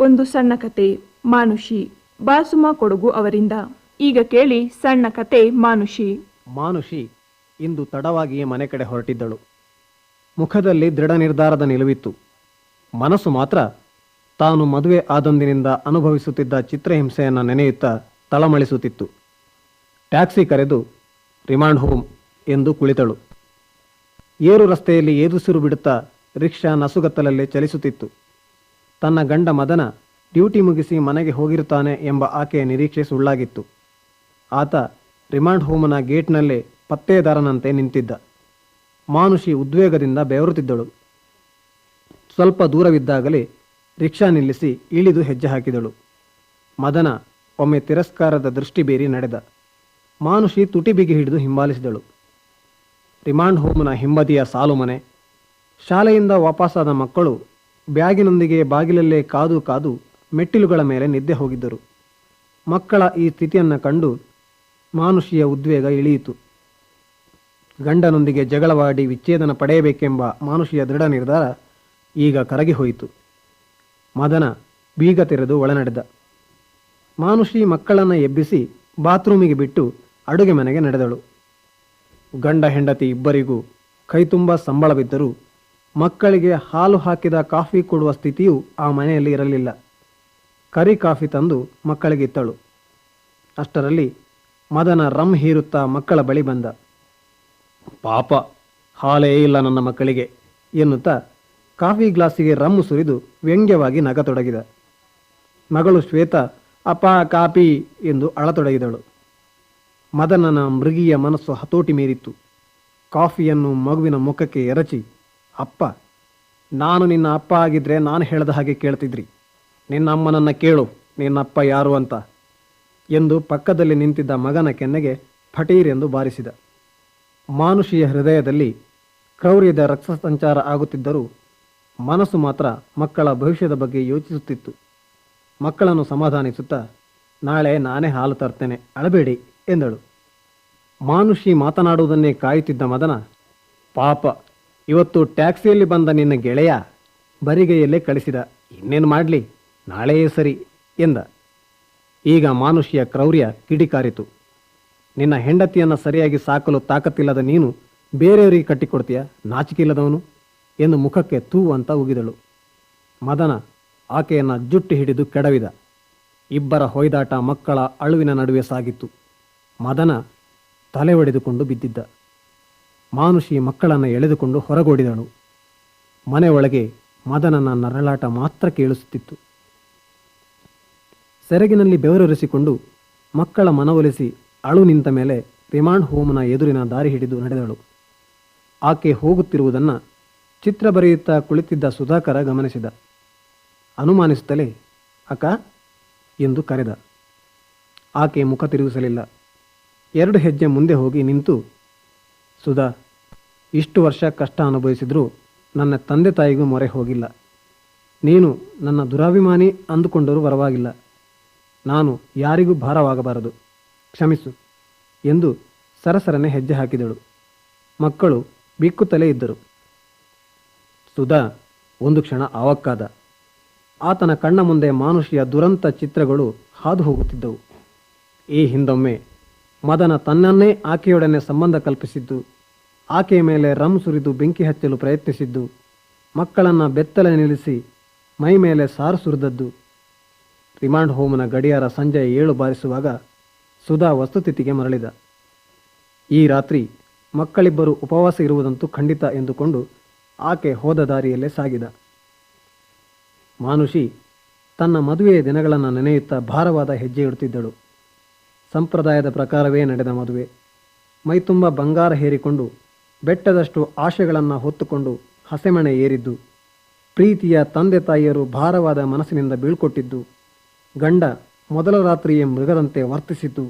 ಒಂದು ಸಣ್ಣ ಕತೆ ಮಾನುಷಿ ಬಾಸುಮ ಕೊಡಗು ಅವರಿಂದ. ಈಗ ಕೇಳಿ ಸಣ್ಣ ಕತೆ ಮಾನುಷಿ. ಮಾನುಷಿ ಇಂದು ತಡವಾಗಿಯೇ ಮನೆ ಕಡೆ ಹೊರಟಿದ್ದಳು. ಮುಖದಲ್ಲಿ ದೃಢ ನಿರ್ಧಾರದ ನಿಲುವಿತ್ತು. ಮನಸ್ಸು ಮಾತ್ರ ತಾನು ಮದುವೆ ಆದೊಂದಿನಿಂದ ಅನುಭವಿಸುತ್ತಿದ್ದ ಚಿತ್ರಹಿಂಸೆಯನ್ನು ನೆನೆಯುತ್ತಾ ತಳಮಳಿಸುತ್ತಿತ್ತು. ಟ್ಯಾಕ್ಸಿ ಕರೆದು ರಿಮಾಂಡ್ ಹೋಮ್ ಎಂದು ಕುಳಿತಳು. ಏರು ರಸ್ತೆಯಲ್ಲಿ ಏದುಸಿರು ಬಿಡುತ್ತಾ ರಿಕ್ಷಾ ನಸುಗತ್ತಲಲ್ಲಿ ಚಲಿಸುತ್ತಿತ್ತು. ತನ್ನ ಗಂಡ ಮದನ ಡ್ಯೂಟಿ ಮುಗಿಸಿ ಮನೆಗೆ ಹೋಗಿರುತ್ತಾನೆ ಎಂಬ ಆಕೆಯ ನಿರೀಕ್ಷೆ ಸುಳ್ಳಾಗಿತ್ತು. ಆತ ರಿಮಾಂಡ್ ಹೋಮ್ನ ಗೇಟ್ನಲ್ಲೇ ಪತ್ತೇದಾರನಂತೆ ನಿಂತಿದ್ದ. ಮಾನುಷಿ ಉದ್ವೇಗದಿಂದ ಬೆವರುತ್ತಿದ್ದಳು. ಸ್ವಲ್ಪ ದೂರವಿದ್ದಾಗಲೇ ರಿಕ್ಷಾ ನಿಲ್ಲಿಸಿ ಇಳಿದು ಹೆಜ್ಜೆ ಹಾಕಿದಳು. ಮದನ ಒಮ್ಮೆ ತಿರಸ್ಕಾರದ ದೃಷ್ಟಿ ಬೀರಿ ನಡೆದ. ಮಾನುಷಿ ತುಟಿ ಬಿಗಿ ಹಿಡಿದು ಹಿಂಬಾಲಿಸಿದಳು. ರಿಮಾಂಡ್ ಹೋಮ್ನ ಹಿಂಬದಿಯ ಸಾಲು ಮನೆ. ಶಾಲೆಯಿಂದ ವಾಪಸ್ಸಾದ ಮಕ್ಕಳು ಬ್ಯಾಗಿನೊಂದಿಗೆ ಬಾಗಿಲಲ್ಲೇ ಕಾದು ಕಾದು ಮೆಟ್ಟಿಲುಗಳ ಮೇಲೆ ನಿದ್ದೆ ಹೋಗಿದ್ದರು. ಮಕ್ಕಳ ಈ ಸ್ಥಿತಿಯನ್ನು ಕಂಡು ಮಾನುಷಿಯ ಉದ್ವೇಗ ಇಳಿಯಿತು. ಗಂಡನೊಂದಿಗೆ ಜಗಳವಾಡಿ ವಿಚ್ಛೇದನ ಪಡೆಯಬೇಕೆಂಬ ಮಾನುಷಿಯ ದೃಢ ನಿರ್ಧಾರ ಈಗ ಕರಗಿ ಹೋಯಿತು. ಮದನ ಬೀಗ ತೆರೆದು ಒಳನಡೆದ. ಮಾನುಷಿ ಮಕ್ಕಳನ್ನು ಎಬ್ಬಿಸಿ ಬಾತ್ರೂಮಿಗೆ ಬಿಟ್ಟು ಅಡುಗೆ ಮನೆಗೆ ನಡೆದಳು. ಗಂಡ ಹೆಂಡತಿ ಇಬ್ಬರಿಗೂ ಕೈತುಂಬ ಸಂಬಳವಿದ್ದರೂ ಮಕ್ಕಳಿಗೆ ಹಾಲು ಹಾಕಿದ ಕಾಫಿ ಕೊಡುವ ಸ್ಥಿತಿಯೂ ಆ ಮನೆಯಲ್ಲಿ ಇರಲಿಲ್ಲ. ಕರಿ ಕಾಫಿ ತಂದು ಮಕ್ಕಳಿಗಿತ್ತಳು. ಅಷ್ಟರಲ್ಲಿ ಮದನ ರಮ್ ಹೀರುತ್ತಾ ಮಕ್ಕಳ ಬಳಿ ಬಂದ. ಪಾಪ, ಹಾಲೇ ಇಲ್ಲ ನನ್ನ ಮಕ್ಕಳಿಗೆ ಎನ್ನುತ್ತಾ ಕಾಫಿ ಗ್ಲಾಸಿಗೆ ರಮ್ಮು ಸುರಿದು ವ್ಯಂಗ್ಯವಾಗಿ ನಗತೊಡಗಿದ. ಮಗಳು ಶ್ವೇತಾ ಅಪ್ಪ ಕಾಪಿ ಎಂದು ಅಳತೊಡಗಿದಳು. ಮದನನ ಮೃಗೀಯ ಮನಸ್ಸು ಹತೋಟಿ ಮೀರಿತ್ತು. ಕಾಫಿಯನ್ನು ಮಗುವಿನ ಮುಖಕ್ಕೆ ಎರಚಿ, ಅಪ್ಪ, ನಾನು ನಿನ್ನ ಅಪ್ಪ ಆಗಿದ್ರೆ ನಾನು ಹೇಳದ ಹಾಗೆ ಕೇಳ್ತಿದ್ರಿ. ನಿನ್ನ ಅಮ್ಮನನ್ನು ಕೇಳು, ನಿನ್ನಪ್ಪ ಯಾರು ಅಂತ ಎಂದು ಪಕ್ಕದಲ್ಲಿ ನಿಂತಿದ್ದ ಮಗನ ಕೆನ್ನೆಗೆ ಫಟೀರ್ ಎಂದು ಬಾರಿಸಿದ. ಮಾನುಷಿಯ ಹೃದಯದಲ್ಲಿ ಕ್ರೌರ್ಯದ ರಕ್ತ ಸಂಚಾರ ಆಗುತ್ತಿದ್ದರೂ ಮನಸ್ಸು ಮಾತ್ರ ಮಕ್ಕಳ ಭವಿಷ್ಯದ ಬಗ್ಗೆ ಯೋಚಿಸುತ್ತಿತ್ತು. ಮಕ್ಕಳನ್ನು ಸಮಾಧಾನಿಸುತ್ತಾ, ನಾಳೆ ನಾನೇ ಹಾಲು ತರ್ತೇನೆ, ಅಳಬೇಡಿ ಎಂದಳು. ಮಾನುಷಿ ಮಾತನಾಡುವುದನ್ನೇ ಕಾಯುತ್ತಿದ್ದ ಮದನ, ಪಾಪ, ಇವತ್ತು ಟ್ಯಾಕ್ಸಿಯಲ್ಲಿ ಬಂದ ನಿನ್ನ ಗೆಳೆಯ ಬರಿಗೈಯಲ್ಲೇ ಕಳಿಸಿದ, ಇನ್ನೇನು ಮಾಡಲಿ, ನಾಳೆಯೇ ಸರಿ ಎಂದ. ಈಗ ಮಾನುಷಿಯ ಕ್ರೌರ್ಯ ಕಿಡಿಕಾರಿತು. ನಿನ್ನ ಹೆಂಡತಿಯನ್ನು ಸರಿಯಾಗಿ ಸಾಕಲು ತಾಕತ್ತಿಲ್ಲದ ನೀನು ಬೇರೆಯವರಿಗೆ ಕಟ್ಟಿಕೊಡ್ತೀಯ, ನಾಚಿಕೆಯಿಲ್ಲದವನು ಎಂದು ಮುಖಕ್ಕೆ ತೂ ಅಂತ ಉಗಿದಳು. ಮದನ ಆಕೆಯನ್ನು ಜುಟ್ಟಿ ಹಿಡಿದು ಕೆಡವಿದ. ಇಬ್ಬರ ಹೊಯ್ದಾಟ ಮಕ್ಕಳ ಅಳುವಿನ ನಡುವೆ ಸಾಗಿತ್ತು. ಮದನ ತಲೆ ಒಡೆದುಕೊಂಡು ಬಿದ್ದಿದ್ದ. ಮಾನುಷಿ ಮಕ್ಕಳನ್ನು ಎಳೆದುಕೊಂಡು ಹೊರಗೋಡಿದಳು. ಮನೆಯೊಳಗೆ ಮದನನ ನರಳಾಟ ಮಾತ್ರ ಕೇಳಿಸುತ್ತಿತ್ತು. ಸೆರಗಿನಲ್ಲಿ ಬೆವರರಿಸಿಕೊಂಡು ಮಕ್ಕಳ ಮನವೊಲಿಸಿ ಅಳು ನಿಂತ ಮೇಲೆ ರಿಮಾಂಡ್ ಹೋಮ್ನ ಎದುರಿನ ದಾರಿ ಹಿಡಿದು ನಡೆದಳು. ಆಕೆ ಹೋಗುತ್ತಿರುವುದನ್ನು ಚಿತ್ರ ಬರೆಯುತ್ತಾ ಕುಳಿತಿದ್ದ ಸುಧಾಕರ ಗಮನಿಸಿದ. ಅನುಮಾನಿಸುತ್ತಲೇ, ಅಕ್ಕ ಎಂದು ಕರೆದ. ಆಕೆ ಮುಖ ತಿರುಗಿಸಲಿಲ್ಲ. 2 ಹೆಜ್ಜೆ ಮುಂದೆ ಹೋಗಿ ನಿಂತು, ಸುಧಾ, ಇಷ್ಟು ವರ್ಷ ಕಷ್ಟ ಅನುಭವಿಸಿದ್ರೂ ನನ್ನ ತಂದೆ ತಾಯಿಗೂ ಮೊರೆ ಹೋಗಿಲ್ಲ. ನೀನು ನನ್ನ ದುರಾಭಿಮಾನಿ ಅಂದುಕೊಂಡರೂ ಪರವಾಗಿಲ್ಲ. ನಾನು ಯಾರಿಗೂ ಭಾರವಾಗಬಾರದು, ಕ್ಷಮಿಸು ಎಂದು ಸರಸರನೆ ಹೆಜ್ಜೆ ಹಾಕಿದಳು. ಮಕ್ಕಳು ಬಿಕ್ಕುತ್ತಲೇ ಇದ್ದರು. ಸುಧಾ ಒಂದು ಕ್ಷಣ ಆವಕ್ಕಾದ. ಆತನ ಕಣ್ಣ ಮುಂದೆ ಮಾನುಷಿಯ ದುರಂತ ಚಿತ್ರಗಳು ಹಾದು ಹೋಗುತ್ತಿದ್ದವು. ಈ ಹಿಂದೊಮ್ಮೆ ಮದನ ತನ್ನನ್ನೇ ಆಕೆಯೊಡನೆ ಸಂಬಂಧ ಕಲ್ಪಿಸಿದ್ದು, ಆಕೆಯ ಮೇಲೆ ರಮ್ ಸುರಿದು ಬೆಂಕಿ ಹಚ್ಚಲು ಪ್ರಯತ್ನಿಸಿದ್ದು, ಮಕ್ಕಳನ್ನು ಬೆತ್ತಲೆ ನಿಲ್ಲಿಸಿ ಮೈ ಮೇಲೆ ಸಾರು ಸುರಿದದ್ದು. ರಿಮಾಂಡ್ ಹೋಮ್ನ ಗಡಿಯಾರ ಸಂಜೆ 7 ಬಾರಿಸುವಾಗ ಸುಧಾ ವಸ್ತುಸ್ಥಿತಿಗೆ ಮರಳಿದ. ಈ ರಾತ್ರಿ ಮಕ್ಕಳಿಬ್ಬರು ಉಪವಾಸ ಇರುವುದಂತೂ ಖಂಡಿತ ಎಂದುಕೊಂಡು ಆಕೆ ಹೋದ ದಾರಿಯಲ್ಲೇ ಸಾಗಿದ. ಮಾನುಷಿ ತನ್ನ ಮದುವೆಯ ದಿನಗಳನ್ನು ನೆನೆಯುತ್ತಾ ಭಾರವಾದ ಹೆಜ್ಜೆ ಇಡುತ್ತಿದ್ದಳು. ಸಂಪ್ರದಾಯದ ಪ್ರಕಾರವೇ ನಡೆದ ಮದುವೆ. ಮೈತುಂಬ ಬಂಗಾರ ಹೇರಿಕೊಂಡು ಬೆಟ್ಟದಷ್ಟು ಆಶೆಗಳನ್ನು ಹೊತ್ತುಕೊಂಡು ಹಸೆಮಣೆ ಏರಿದ್ದು, ಪ್ರೀತಿಯ ತಂದೆ ತಾಯಿಯರು ಭಾರವಾದ ಮನಸ್ಸಿನಿಂದ ಬೀಳ್ಕೊಟ್ಟಿದ್ದು, ಗಂಡ ಮೊದಲ ರಾತ್ರಿಯೇ ಮೃಗದಂತೆ ವರ್ತಿಸಿದ್ದು.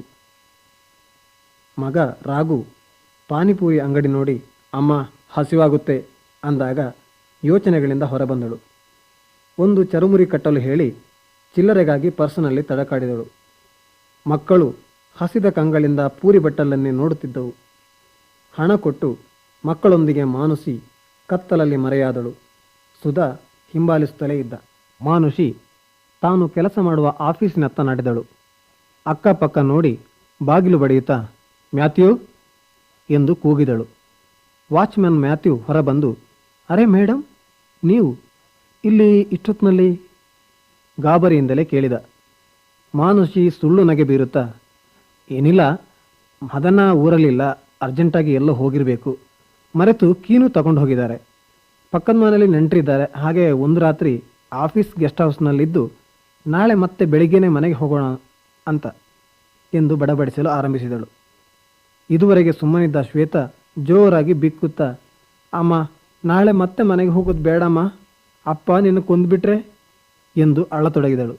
ಮಗ ರಾಘು ಪಾನಿಪೂರಿ ಅಂಗಡಿ ನೋಡಿ ಅಮ್ಮ ಹಸಿವಾಗುತ್ತೆ ಅಂದಾಗ ಯೋಚನೆಗಳಿಂದ ಹೊರಬಂದಳು. ಒಂದು ಚರುಮುರಿ ಕಟ್ಟಲು ಹೇಳಿ ಚಿಲ್ಲರೆಗಾಗಿ ಪರ್ಸನಲ್ಲಿ ತಡಕಾಡಿದಳು. ಮಕ್ಕಳು ಹಸಿದ ಕಂಗಳಿಂದ ಪೂರಿ ಬಟ್ಟಲನ್ನೇ ನೋಡುತ್ತಿದ್ದವು. ಹಣ ಕೊಟ್ಟು ಮಕ್ಕಳೊಂದಿಗೆ ಮಾನುಷಿ ಕತ್ತಲಲ್ಲಿ ಮರೆಯಾದಳು. ಸುಧಾ ಹಿಂಬಾಲಿಸುತ್ತಲೇ ಇದ್ದ. ಮಾನುಷಿ ತಾನು ಕೆಲಸ ಮಾಡುವ ಆಫೀಸಿನತ್ತ ನಡೆದಳು. ಅಕ್ಕಪಕ್ಕ ನೋಡಿ ಬಾಗಿಲು ಬಡಿಯುತ್ತಾ ಮ್ಯಾಥ್ಯೂ ಎಂದು ಕೂಗಿದಳು. ವಾಚ್ಮ್ಯಾನ್ ಮ್ಯಾಥ್ಯೂ ಹೊರಬಂದು, ಅರೆ ಮೇಡಮ್, ನೀವು ಇಲ್ಲಿ ಇಷ್ಟೊತ್ತಿನಲ್ಲಿ? ಗಾಬರಿಯಿಂದಲೇ ಕೇಳಿದ. ಮಾನುಷಿ ಸುಳ್ಳು ನಗೆ ಬೀರುತ್ತಾ, ಏನಿಲ್ಲ, ಮದನ ಊರಲ್ಲಿಲ್ಲ, ಅರ್ಜೆಂಟಾಗಿ ಎಲ್ಲೋ ಹೋಗಿರಬೇಕು, ಮರೆತು ಕೀನು ತಗೊಂಡು ಹೋಗಿದ್ದಾರೆ. ಪಕ್ಕದ ಮನೆಯಲ್ಲಿ ನೆಂಟರಿದ್ದಾರೆ, ಹಾಗೆ ಒಂದು ರಾತ್ರಿ ಆಫೀಸ್ ಗೆಸ್ಟ್ ಹೌಸ್ನಲ್ಲಿದ್ದು ನಾಳೆ ಮತ್ತೆ ಬೆಳಿಗ್ಗೆನೇ ಮನೆಗೆ ಹೋಗೋಣ ಅಂತ ಎಂದು ಬಡಬಡಿಸಲು ಆರಂಭಿಸಿದಳು. ಇದುವರೆಗೆ ಸುಮ್ಮನಿದ್ದ ಶ್ವೇತಾ ಜೋರಾಗಿ ಬಿಕ್ಕುತ್ತಾ, ಅಮ್ಮ, ನಾಳೆ ಮತ್ತೆ ಮನೆಗೆ ಹೋಗೋದು ಬೇಡಮ್ಮ, ಅಪ್ಪ ನಿನ್ನ ಕೊಂದುಬಿಟ್ರೆ ಎಂದು ಅಳತೊಡಗಿದಳು.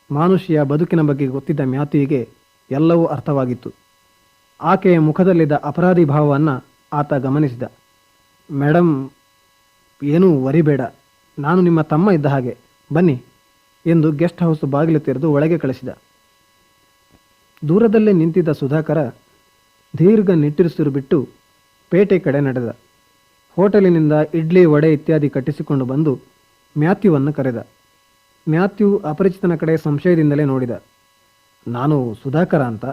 ಮಾನುಷಿಯ ಬದುಕಿನ ಬಗ್ಗೆ ಗೊತ್ತಿದ್ದ ಮ್ಯಾಥ್ಯೂಗೆ ಎಲ್ಲವೂ ಅರ್ಥವಾಗಿತ್ತು. ಆಕೆಯ ಮುಖದಲ್ಲಿದ್ದ ಅಪರಾಧಿ ಭಾವವನ್ನು ಆತ ಗಮನಿಸಿದ. ಮೇಡಮ್, ಏನೂ ವರಿಬೇಡ, ನಾನು ನಿಮ್ಮ ತಮ್ಮ ಇದ್ದ ಹಾಗೆ, ಬನ್ನಿ ಎಂದು ಗೆಸ್ಟ್ ಹೌಸ್ ಬಾಗಿಲು ತೆರೆದು ಒಳಗೆ ಕಳಿಸಿದ. ದೂರದಲ್ಲೇ ನಿಂತಿದ್ದ ಸುಧಾಕರ ದೀರ್ಘ ನಿಟ್ಟುಸಿರು ಬಿಟ್ಟು ಪೇಟೆ ಕಡೆ ನಡೆದ. ಹೋಟೆಲಿನಿಂದ ಇಡ್ಲಿ, ವಡೆ ಇತ್ಯಾದಿ ಕಟ್ಟಿಸಿಕೊಂಡು ಬಂದು ಮ್ಯಾಥ್ಯೂವನ್ನು ಕರೆದ. ಮ್ಯಾಥ್ಯೂ ಅಪರಿಚಿತನ ಕಡೆ ಸಂಶಯದಿಂದಲೇ ನೋಡಿದ. ನಾನು ಸುಧಾಕರ ಅಂತ,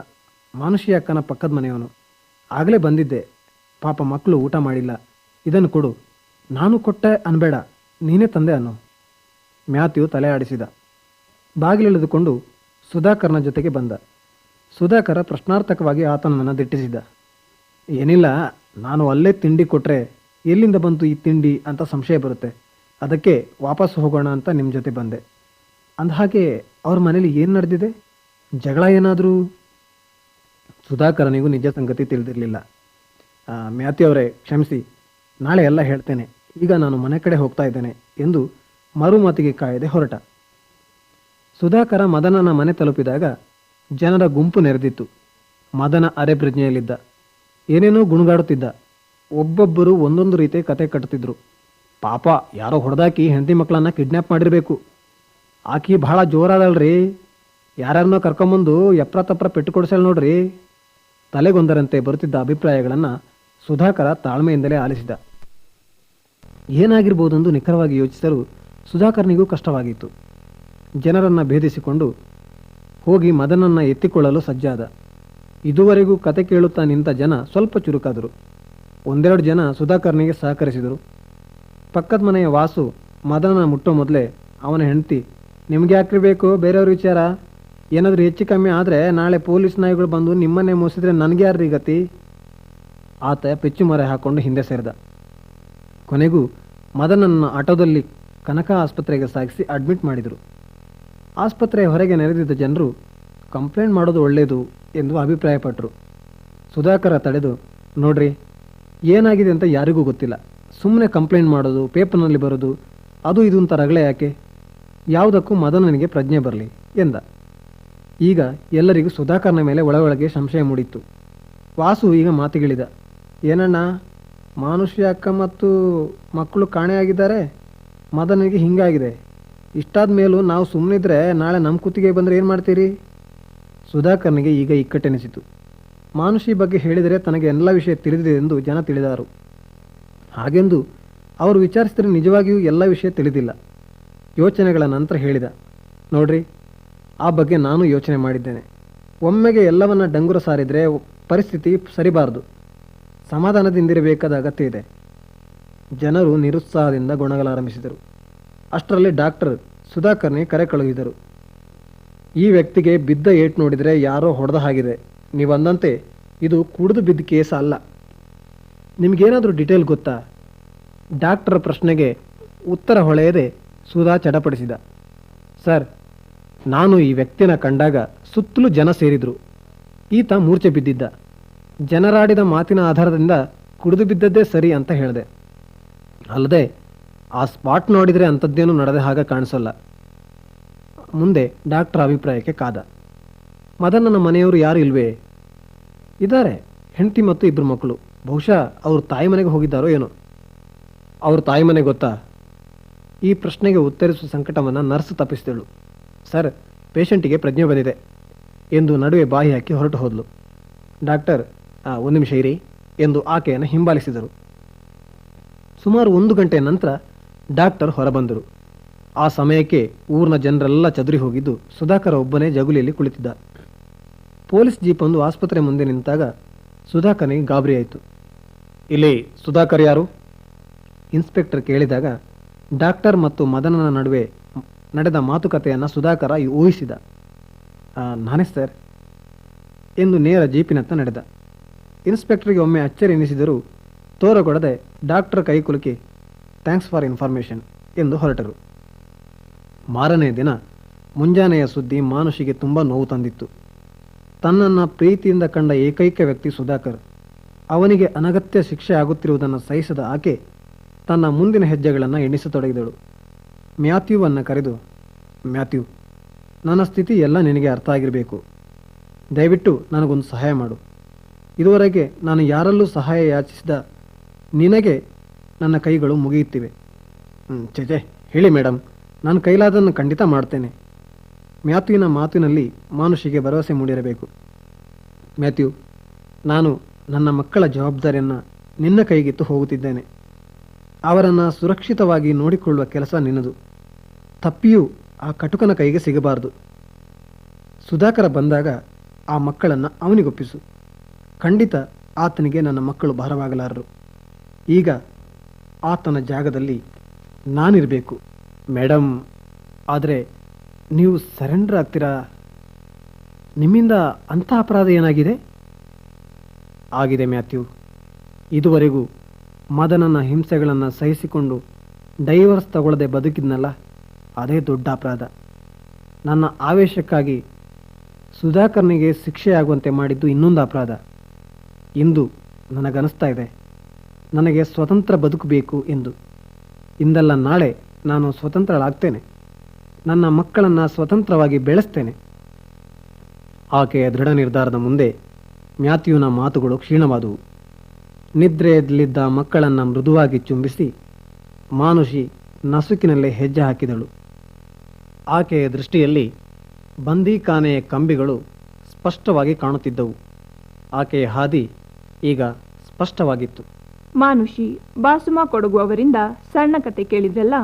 ಮಾನುಷಿ ಅಕ್ಕನ ಪಕ್ಕದ ಮನೆಯವನು. ಆಗಲೇ ಬಂದಿದ್ದೆ, ಪಾಪ ಮಕ್ಕಳು ಊಟ ಮಾಡಿಲ್ಲ, ಇದನ್ನು ಕೊಡು. ನಾನು ಕೊಟ್ಟೆ ಅನ್ಬೇಡ, ನೀನೇ ತಂದೆ ಅನ್ನು. ಮ್ಯಾಥ್ಯೂ ತಲೆ ಆಡಿಸಿದ. ಬಾಗಿಲಿಳಿದುಕೊಂಡು ಸುಧಾಕರ್ನ ಜೊತೆಗೆ ಬಂದ. ಸುಧಾಕರ ಪ್ರಶ್ನಾರ್ಥಕವಾಗಿ ಆತನನ್ನು ದಿಟ್ಟಿಸಿದ. ಏನಿಲ್ಲ, ನಾನು ಅಲ್ಲೇ ತಿಂಡಿ ಕೊಟ್ಟರೆ ಎಲ್ಲಿಂದ ಬಂತು ಈ ತಿಂಡಿ ಅಂತ ಸಂಶಯ ಬರುತ್ತೆ, ಅದಕ್ಕೆ ವಾಪಸ್ ಹೋಗೋಣ ಅಂತ ನಿಮ್ಮ ಜೊತೆ ಬಂದೆ. ಅಂದಹಾಗೆ ಅವ್ರ ಮನೇಲಿ ಏನು ನಡೆದಿದೆ? ಜಗಳ ಏನಾದರೂ? ಸುಧಾಕರನಿಗೂ ನಿಜ ಸಂಗತಿ ತಿಳಿದಿರಲಿಲ್ಲ. ಮ್ಯಾಥ್ಯೂ ಅವರೇ, ಕ್ಷಮಿಸಿ, ನಾಳೆ ಎಲ್ಲ ಹೇಳ್ತೇನೆ, ಈಗ ನಾನು ಮನೆ ಕಡೆ ಹೋಗ್ತಾ ಇದ್ದೇನೆ ಎಂದು ಮರುಮಾತಿಗೆ ಕಾಯದೆ ಹೊರಟ. ಸುಧಾಕರ ಮದನನ ಮನೆ ತಲುಪಿದಾಗ ಜನರ ಗುಂಪು ನೆರೆದಿತ್ತು. ಮದನ ಅರೆಪ್ರಜ್ಞೆಯಲ್ಲಿದ್ದ, ಏನೇನೋ ಗುಣಗಾಡುತ್ತಿದ್ದ. ಒಬ್ಬೊಬ್ಬರು ಒಂದೊಂದು ರೀತಿ ಕತೆ ಕಟ್ಟುತ್ತಿದ್ರು. ಪಾಪ, ಯಾರೋ ಹೊಡೆದಾಕಿ ಹೆಂಡತಿ ಮಕ್ಕಳನ್ನ ಕಿಡ್ನ್ಯಾಪ್ ಮಾಡಿರಬೇಕು, ಆಕಿ ಭಾಳ ಜೋರಾದಳ್ರಿ, ಯಾರ್ಯಾರನ್ನೋ ಕರ್ಕೊಂಬಂದು ಎಪ್ರ ತಪ್ರ ಪೆಟ್ಟು ಕೊಡಿಸಲ್ ನೋಡ್ರಿ. ತಲೆಗೊಂದರಂತೆ ಬರುತ್ತಿದ್ದ ಅಭಿಪ್ರಾಯಗಳನ್ನು ಸುಧಾಕರ ತಾಳ್ಮೆಯಿಂದಲೇ ಆಲಿಸಿದ. ಏನಾಗಿರ್ಬೋದೆಂದು ನಿಖರವಾಗಿ ಯೋಚಿಸಲು ಸುಧಾಕರ್ನಿಗೂ ಕಷ್ಟವಾಗಿತ್ತು. ಜನರನ್ನು ಭೇದಿಸಿಕೊಂಡು ಹೋಗಿ ಮದನನ್ನು ಎತ್ತಿಕೊಳ್ಳಲು ಸಜ್ಜಾದ. ಇದುವರೆಗೂ ಕತೆ ಕೇಳುತ್ತಾ ನಿಂತ ಜನ ಸ್ವಲ್ಪ ಚುರುಕಾದರು. ಒಂದೆರಡು ಜನ ಸುಧಾಕರ್ನಿಗೆ ಸಹಕರಿಸಿದರು. ಪಕ್ಕದ ಮನೆಯ ವಾಸು ಮದನನ ಮುಟ್ಟೋ ಮೊದಲೇ ಅವನ ಹೆಂಡತಿ, ನಿಮ್ಗೆ ಯಾಕಿರಬೇಕು ಬೇರೆಯವ್ರ ವಿಚಾರ, ಏನಾದರೂ ಹೆಚ್ಚು ಕಮ್ಮಿ ಆದರೆ ನಾಳೆ ಪೊಲೀಸ್ ನಾಯಿಗಳು ಬಂದು ನಿಮ್ಮನ್ನೇ ಮೋಸಿದ್ರೆ ನನಗೆ ಯಾರ್ರೀ ಗತಿ? ಆತ ಪೆಚ್ಚು ಮರೆ ಹಾಕೊಂಡು ಹಿಂದೆ ಸೇರಿದ. ಕೊನೆಗೂ ಮದನನ್ನು ಆಟೋದಲ್ಲಿ ಕನಕ ಆಸ್ಪತ್ರೆಗೆ ಸಾಗಿಸಿ ಅಡ್ಮಿಟ್ ಮಾಡಿದರು. ಆಸ್ಪತ್ರೆಯ ಹೊರಗೆ ನೆರೆದಿದ್ದ ಜನರು ಕಂಪ್ಲೇಂಟ್ ಮಾಡೋದು ಒಳ್ಳೆಯದು ಎಂದು ಅಭಿಪ್ರಾಯಪಟ್ಟರು. ಸುಧಾಕರ ತಡೆದು, ನೋಡ್ರಿ, ಏನಾಗಿದೆ ಅಂತ ಯಾರಿಗೂ ಗೊತ್ತಿಲ್ಲ, ಸುಮ್ಮನೆ ಕಂಪ್ಲೇಂಟ್ ಮಾಡೋದು, ಪೇಪರ್ನಲ್ಲಿ ಬರೋದು, ಅದು ಇದು ಅಂತ ರಗಳೆ ಯಾಕೆ? ಯಾವುದಕ್ಕೂ ಮದನನಿಗೆ ಪ್ರಜ್ಞೆ ಬರಲಿ ಎಂದ. ಈಗ ಎಲ್ಲರಿಗೂ ಸುಧಾಕರ್ನ ಮೇಲೆ ಒಳಗೆ ಸಂಶಯ ಮೂಡಿತ್ತು. ವಾಸು ಈಗ ಮಾತಿಗಿಳಿದ. ಏನಣ್ಣ, ಮಾನುಷ್ಯ ಅಕ್ಕ ಮತ್ತು ಮಕ್ಕಳು ಕಾಣೆಯಾಗಿದ್ದಾರೆ, ಮದನಿಗೆ ಹಿಂಗಾಗಿದೆ. ಇಷ್ಟಾದ ಮೇಲೂ ನಾವು ಸುಮ್ಮನಿದ್ರೆ ನಾಳೆ ನಮ್ಮ ಕುತ್ತಿಗೆ ಬಂದರೆ ಏನು ಮಾಡ್ತೀರಿ? ಸುಧಾಕರ್ನಿಗೆ ಈಗ ಇಕ್ಕಟ್ಟೆನಿಸಿತು. ಮಾನುಷಿ ಬಗ್ಗೆ ಹೇಳಿದರೆ ತನಗೆ ಎಲ್ಲ ವಿಷಯ ತಿಳಿದಿದೆ ಎಂದು ಜನ ತಿಳಿದಾರು. ಹಾಗೆಂದು ಅವರು ವಿಚಾರಿಸಿದರೆ ನಿಜವಾಗಿಯೂ ಎಲ್ಲ ವಿಷಯ ತಿಳಿದಿಲ್ಲ. ಯೋಚನೆಗಳ ನಂತರ ಹೇಳಿದ, ನೋಡ್ರಿ, ಆ ಬಗ್ಗೆ ನಾನು ಯೋಚನೆ ಮಾಡಿದ್ದೇನೆ. ಒಮ್ಮೆಗೆ ಎಲ್ಲವನ್ನ ಡಂಗುರ ಸಾರಿದರೆ ಪರಿಸ್ಥಿತಿ ಸರಿಬಾರದು, ಸಮಾಧಾನದಿಂದಿರಬೇಕಾದ ಅಗತ್ಯ ಇದೆ. ಜನರು ನಿರುತ್ಸಾಹದಿಂದ ಗೊಣಗಲಾರಂಭಿಸಿದರು. ಅಷ್ಟರಲ್ಲಿ ಡಾಕ್ಟರ್ ಸುಧಾಕರ್ನಿ ಕರೆ ಕಳುಹಿದರು. ಈ ವ್ಯಕ್ತಿಗೆ ಬಿದ್ದ ಏಟು ನೋಡಿದರೆ ಯಾರೋ ಹೊಡೆದ ಹಾಗಿದೆ, ನೀವಂದಂತೆ ಇದು ಕುಡಿದು ಬಿದ್ದ ಕೇಸ ಅಲ್ಲ, ನಿಮಗೇನಾದರೂ ಡೀಟೇಲ್ ಗೊತ್ತಾ? ಡಾಕ್ಟರ್ ಪ್ರಶ್ನೆಗೆ ಉತ್ತರ ಹೊಳೆಯದೆ ಸುಧಾ ಚಡಪಡಿಸಿದ. ಸರ್, ನಾನು ಈ ವ್ಯಕ್ತಿನ ಕಂಡಾಗ ಸುತ್ತಲೂ ಜನ ಸೇರಿದ್ರು. ಈತ ಮೂರ್ಛೆ ಬಿದ್ದಿದ್ದ. ಜನರಾಡಿದ ಮಾತಿನ ಆಧಾರದಿಂದ ಕುಡಿದು ಬಿದ್ದದ್ದೇ ಸರಿ ಅಂತ ಹೇಳಿದೆ. ಅಲ್ಲದೆ ಆ ಸ್ಪಾಟ್ ನೋಡಿದರೆ ಅಂಥದ್ದೇನೂ ನಡೆದ ಹಾಗೆ ಕಾಣಿಸಲ್ಲ. ಮುಂದೆ ಡಾಕ್ಟರ್ ಅಭಿಪ್ರಾಯಕ್ಕೆ ಕಾದ. ಮದನನ ಮನೆಯವರು ಯಾರು ಇಲ್ವೇ? ಇದ್ದಾರೆ, ಹೆಂಡತಿ ಮತ್ತು ಇಬ್ಬರು ಮಕ್ಕಳು. ಬಹುಶಃ ಅವ್ರ ತಾಯಿ ಮನೆಗೆ ಹೋಗಿದ್ದಾರೋ ಏನೋ. ಅವ್ರ ತಾಯಿ ಮನೆ ಗೊತ್ತಾ? ಈ ಪ್ರಶ್ನೆಗೆ ಉತ್ತರಿಸುವ ಸಂಕಟವನ್ನು ನರ್ಸ್ ತಪ್ಪಿಸಿದಳು. ಸರ್, ಪೇಷಂಟಿಗೆ ಪ್ರಜ್ಞೆ ಬಂದಿದೆ ಎಂದು ನಡುವೆ ಬಾಯಿ ಹಾಕಿ ಹೊರಟು ಹೋದಳು. ಡಾಕ್ಟರ್, ಒಂದು ನಿಮಿಷ ಇರಿ ಎಂದು ಆಕೆಯನ್ನು ಹಿಂಬಾಲಿಸಿದರು. ಸುಮಾರು 1 ಗಂಟೆಯ ನಂತರ ಡಾಕ್ಟರ್ ಹೊರಬಂದರು. ಆ ಸಮಯಕ್ಕೆ ಊರಿನ ಜನರೆಲ್ಲ ಚದುರಿ ಹೋಗಿದ್ದು ಸುಧಾಕರ ಒಬ್ಬನೇ ಜಗುಲಿಯಲ್ಲಿ ಕುಳಿತಿದ್ದ. ಪೊಲೀಸ್ ಜೀಪ್ ಒಂದು ಆಸ್ಪತ್ರೆ ಮುಂದೆ ನಿಂತಾಗ ಸುಧಾಕರ್ನಿಗೆ ಗಾಬರಿಯಾಯಿತು. ಇಲ್ಲಿ ಸುಧಾಕರ್ ಯಾರು? ಇನ್ಸ್ಪೆಕ್ಟರ್ ಕೇಳಿದಾಗ ಡಾಕ್ಟರ್ ಮತ್ತು ಮದನನ ನಡುವೆ ನಡೆದ ಮಾತುಕತೆಯನ್ನು ಸುಧಾಕರ ಊಹಿಸಿದ. ನಾನೇ ಸರ್ ಎಂದು ನೇರ ಜೀಪಿನತ್ತ ನಡೆದ. ಇನ್ಸ್ಪೆಕ್ಟರ್ಗೆ ಒಮ್ಮೆ ಅಚ್ಚರಿ ಎನಿಸಿದರೂ ತೋರಗೊಡದೆ ಡಾಕ್ಟರ್ ಕೈ ಕುಲುಕಿ ಥ್ಯಾಂಕ್ಸ್ ಫಾರ್ ಇನ್ಫಾರ್ಮೇಷನ್ ಎಂದು ಹೊರಟರು. ಮಾರನೇ ದಿನ ಮುಂಜಾನೆಯ ಸುದ್ದಿ ಮಾನುಷಿಗೆ ತುಂಬ ನೋವು ತಂದಿತ್ತು. ತನ್ನನ್ನು ಪ್ರೀತಿಯಿಂದ ಕಂಡ ಏಕೈಕ ವ್ಯಕ್ತಿ ಸುಧಾಕರ್. ಅವನಿಗೆ ಅನಗತ್ಯ ಶಿಕ್ಷೆ ಆಗುತ್ತಿರುವುದನ್ನು ಸಹಿಸದ ಆಕೆ ತನ್ನ ಮುಂದಿನ ಹೆಜ್ಜೆಗಳನ್ನು ಎಣಿಸತೊಡಗಿದಳು. ಮ್ಯಾಥ್ಯೂವನ್ನು ಕರೆದು, ಮ್ಯಾಥ್ಯೂ, ನನ್ನ ಸ್ಥಿತಿ ಎಲ್ಲ ನಿನಗೆ ಅರ್ಥ ಆಗಿರಬೇಕು. ದಯವಿಟ್ಟು ನನಗೊಂದು ಸಹಾಯ ಮಾಡು. ಇದುವರೆಗೆ ನಾನು ಯಾರಲ್ಲೂ ಸಹಾಯ ಯಾಚಿಸಿದ ನಿನಗೆ ನನ್ನ ಕೈಗಳು ಮುಗಿಯುತ್ತಿವೆ. ಚೇಚೆ, ಹೇಳಿ ಮೇಡಮ್, ನಾನು ಕೈಲಾದನ್ನು ಖಂಡಿತ ಮಾಡ್ತೇನೆ. ಮ್ಯಾಥ್ಯೂವಿನ ಮಾತಿನಲ್ಲಿ ಮಾನುಷಿಗೆ ಭರವಸೆ ಮೂಡಿರಬೇಕು. ಮ್ಯಾಥ್ಯೂ, ನಾನು ನನ್ನ ಮಕ್ಕಳ ಜವಾಬ್ದಾರಿಯನ್ನು ನಿನ್ನ ಕೈಗಿತ್ತು ಹೋಗುತ್ತಿದ್ದೇನೆ. ಅವರನ್ನು ಸುರಕ್ಷಿತವಾಗಿ ನೋಡಿಕೊಳ್ಳುವ ಕೆಲಸ ನಿನ್ನದು. ತಪ್ಪಿಯೂ ಆ ಕಟುಕನ ಕೈಗೆ ಸಿಗಬಾರದು. ಸುಧಾಕರ ಬಂದಾಗ ಆ ಮಕ್ಕಳನ್ನು ಅವನಿಗೊಪ್ಪಿಸು. ಖಂಡಿತ ಆತನಿಗೆ ನನ್ನ ಮಕ್ಕಳು ಭಾರವಾಗಲಾರರು. ಈಗ ಆತನ ಜಾಗದಲ್ಲಿ ನಾನಿರಬೇಕು. ಮೇಡಮ್, ಆದರೆ ನೀವು ಸರೆಂಡರ್ ಆಗ್ತೀರಾ? ನಿಮ್ಮಿಂದ ಅಂಥ ಅಪರಾಧ ಏನಾಗಿದೆ? ಆಗಿದೆ ಮ್ಯಾಥ್ಯೂ. ಇದುವರೆಗೂ ಮದನನ ಹಿಂಸೆಗಳನ್ನು ಸಹಿಸಿಕೊಂಡು ಡೈವರ್ಸ್ ತಗೊಳ್ಳದೆ ಬದುಕಿದ್ನಲ್ಲ, ಅದೇ ದೊಡ್ಡ ಅಪರಾಧ. ನನ್ನ ಆವೇಶಕ್ಕಾಗಿ ಸುಧಾಕರ್ನಿಗೆ ಶಿಕ್ಷೆಯಾಗುವಂತೆ ಮಾಡಿದ್ದು ಇನ್ನೊಂದು ಅಪರಾಧ. ಇಂದು ನನಗನ್ನಿಸ್ತಾ ಇದೆ ನನಗೆ ಸ್ವತಂತ್ರ ಬದುಕಬೇಕು ಎಂದು. ಇಂದಲ್ಲ ನಾಳೆ ನಾನು ಸ್ವತಂತ್ರಳಾಗ್ತೇನೆ. ನನ್ನ ಮಕ್ಕಳನ್ನು ಸ್ವತಂತ್ರವಾಗಿ ಬೆಳೆಸ್ತೇನೆ. ಆಕೆಯ ದೃಢ ನಿರ್ಧಾರದ ಮುಂದೆ ಮ್ಯಾಥ್ಯೂನ ಮಾತುಗಳು ಕ್ಷೀಣವಾದವು. ನಿದ್ರೆಯಲ್ಲಿದ್ದ ಮಕ್ಕಳನ್ನು ಮೃದುವಾಗಿ ಚುಂಬಿಸಿ ಮಾನುಷಿ ನಸುಕಿನಲ್ಲೇ ಹೆಜ್ಜೆ ಹಾಕಿದಳು. ಆಕೆಯ ದೃಷ್ಟಿಯಲ್ಲಿ ಬಂದೀಖಾನೆಯ ಕಂಬಿಗಳು ಸ್ಪಷ್ಟವಾಗಿ ಕಾಣುತ್ತಿದ್ದವು. ಆಕೆಯ ಹಾದಿ ಈಗ ಸ್ಪಷ್ಟವಾಗಿತ್ತು. ಮಾನುಷಿ ಬಾಸುಮ ಕೊಡಗು ಅವರಿಂದ ಸಣ್ಣ ಕತೆ ಕೇಳಿದ್ರಲ್ಲ.